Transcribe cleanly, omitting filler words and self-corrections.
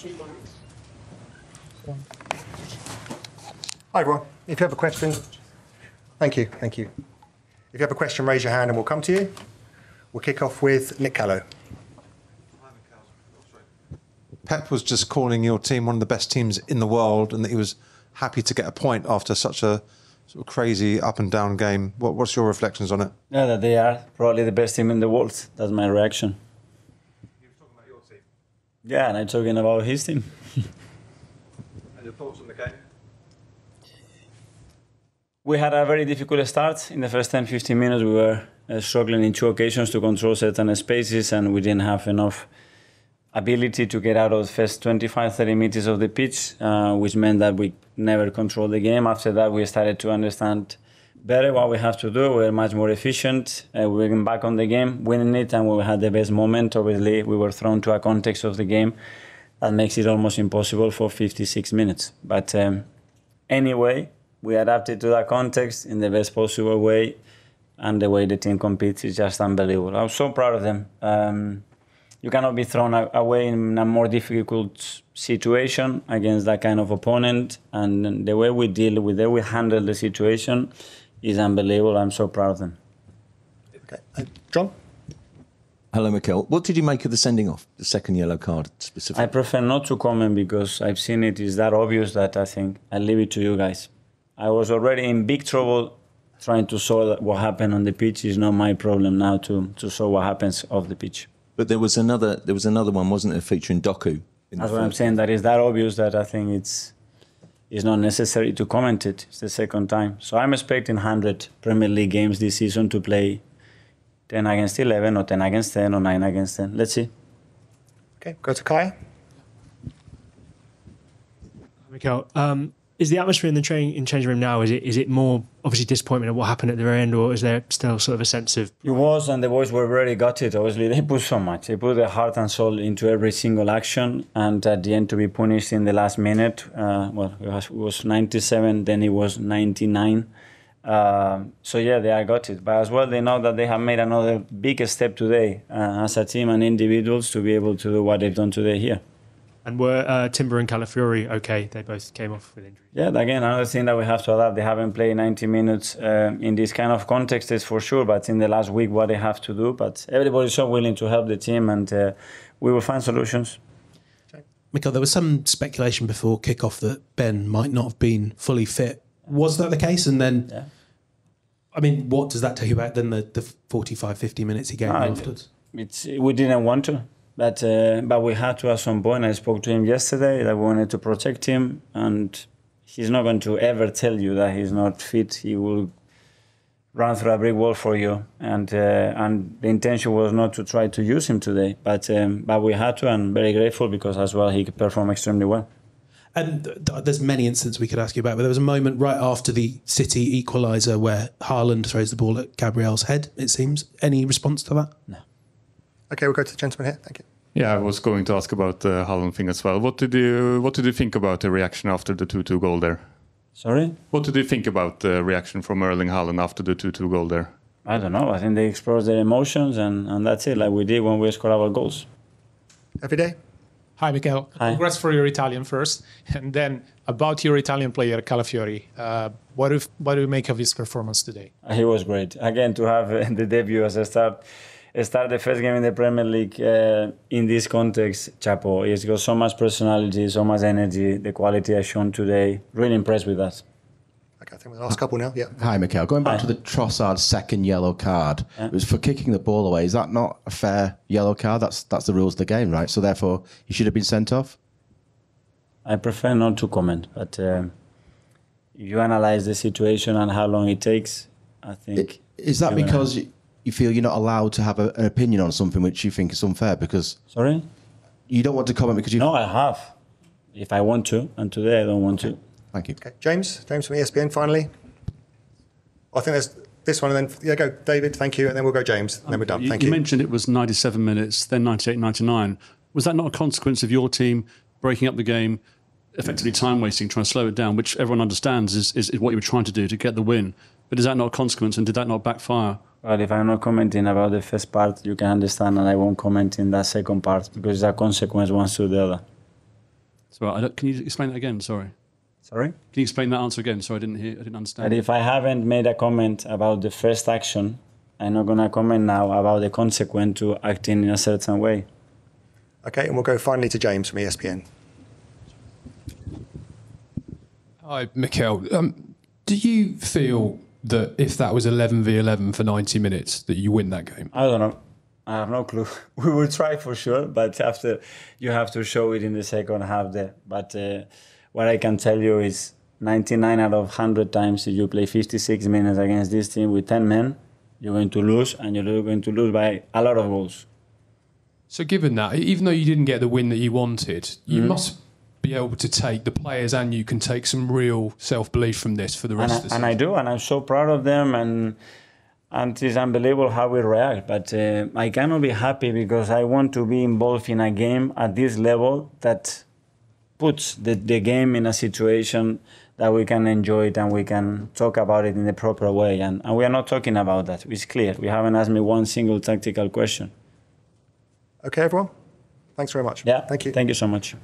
Hi everyone. If you have a question, thank you. If you have a question, raise your hand and we'll come to you. We'll kick off with Nick Callow. Pep was just calling your team one of the best teams in the world and that he was happy to get a point after such a sort of crazy up and down game. What's your reflections on it? Yeah, that they are probably the best team in the world. That's my reaction. You were talking about your team? Yeah, and I'm talking about his team. And your thoughts on the game? We had a very difficult start. In the first 10-15 minutes, we were struggling in 2 occasions to control certain spaces, and we didn't have enough ability to get out of the first 25-30 meters of the pitch, which meant that we never controlled the game. After that, we started to understand better what we have to do. We were much more efficient. We were back on the game, winning it, and we had the best moment. Obviously, we were thrown to a context of the game that makes it almost impossible for 56 minutes. But anyway, we adapted to that context in the best possible way, and the way the team competes is just unbelievable. I'm so proud of them. You cannot be thrown away in a more difficult situation against that kind of opponent, and the way we deal with it, we handle the situation is unbelievable. I'm so proud of them. Okay. John? Hello, Mikel. What did you make of the sending off, the second yellow card specifically? I prefer not to comment because I've seen it is that obvious that I think I'll leave it to you guys. I was already in big trouble trying to solve what happened on the pitch. It's not my problem now to solve what happens off the pitch. But there was another one, wasn't there, featuring Doku? That's what I'm saying. That is that obvious that I think it's not necessary to comment it. It's the second time. So I'm expecting 100 Premier League games this season to play 10 against 11 or 10 against 10 or 9 against 10. Let's see. Okay, go to Kaya. Mikel, is the atmosphere in the changing room now, is it more obviously disappointment at what happened at the very end, or is there still sort of a sense of... It was, and the boys were very gutted. Obviously, they put so much. They put their heart and soul into every single action, and at the end to be punished in the last minute, it was 97, then it was 99. So yeah, they are gutted. But as well, they know that they have made another big step today as a team and individuals to be able to do what they've done today here. And were Timber and Calafiori okay? They both came off with injuries. Yeah, again, another thing that we have to adapt. They haven't played 90 minutes in this kind of context, is for sure, but in the last week, what they have to do. But everybody's so willing to help the team, and we will find solutions. Mikel, there was some speculation before kickoff that Ben might not have been fully fit. Was that the case? And then, yeah. I mean, what does that tell you about then the 45, 50 minutes he gave afterwards? We didn't want to. But we had to at some point. I spoke to him yesterday that we wanted to protect him, and he's not going to ever tell you that he's not fit. He will run through a brick wall for you, and the intention was not to try to use him today, but we had to, and very grateful because as well he performed extremely well. And there's many incidents we could ask you about, but there was a moment right after the City equaliser where Haaland throws the ball at Gabriel's head, it seems. Any response to that? No. Okay, we'll go to the gentleman here. Thank you. Yeah, I was going to ask about the Haaland thing as well. What did you think about the reaction after the 2-2 goal there? Sorry? What did you think about the reaction from Erling Haaland after the 2-2 goal there? I don't know. I think they expressed their emotions, and that's it, like we did when we scored our goals. Every day. Hi, Mikel. Hi. Congrats for your Italian first. And then about your Italian player, Calafiori. What do you make of his performance today? He was great. Again, to have the debut as a start the first game in the Premier League in this context, Chapo. He's got so much personality, so much energy, the quality I've shown today. Really impressed with that. Okay, I think we're the last couple now. Yeah. Hi, Mikel. Going back to the Trossard second yellow card, it was for kicking the ball away. Is that not a fair yellow card? That's the rules of the game, right? So therefore, he should have been sent off? I prefer not to comment, but if you analyze the situation and how long it takes, I think... Is that because you feel you're not allowed to have an opinion on something which you think is unfair? Because... Sorry? You don't want to comment because you... No, I have. If I want to, and today I don't want to. Thank you. Okay, James from ESPN finally. I think there's this one, and then go David. Thank you, and then we'll go James, and then we're done. Thank you. You mentioned it was 97 minutes, then 98, 99. Was that not a consequence of your team breaking up the game, effectively time wasting, trying to slow it down, which everyone understands is what you were trying to do to get the win? But is that not a consequence, and did that not backfire? Well, if I'm not commenting about the first part, you can understand, and I won't comment in that second part because it's a consequence one to the other. So can you explain that again? Sorry. Sorry? Can you explain that answer again? Sorry, I didn't understand. But if I haven't made a comment about the first action, I'm not going to comment now about the consequence to acting in a certain way. Okay, and we'll go finally to James from ESPN. Hi, Mikel. Do you feel that if that was 11v11 for 90 minutes, that you win that game? I don't know. I have no clue. We will try for sure, but after you have to show it in the second half there. But what I can tell you is 99 out of 100 times if you play 56 minutes against this team with 10 men, you're going to lose, and you're going to lose by a lot of goals. So given that, even though you didn't get the win that you wanted, you must be able to take, the players and you can take some real self-belief from this for the rest of the season. And I do, and I'm so proud of them, and it's unbelievable how we react. But I cannot be happy because I want to be involved in a game at this level that puts the game in a situation that we can enjoy it and we can talk about it in the proper way. And we are not talking about that. It's clear. We haven't asked me one single tactical question. Okay, everyone. Thanks very much. Yeah. Thank you. Thank you so much.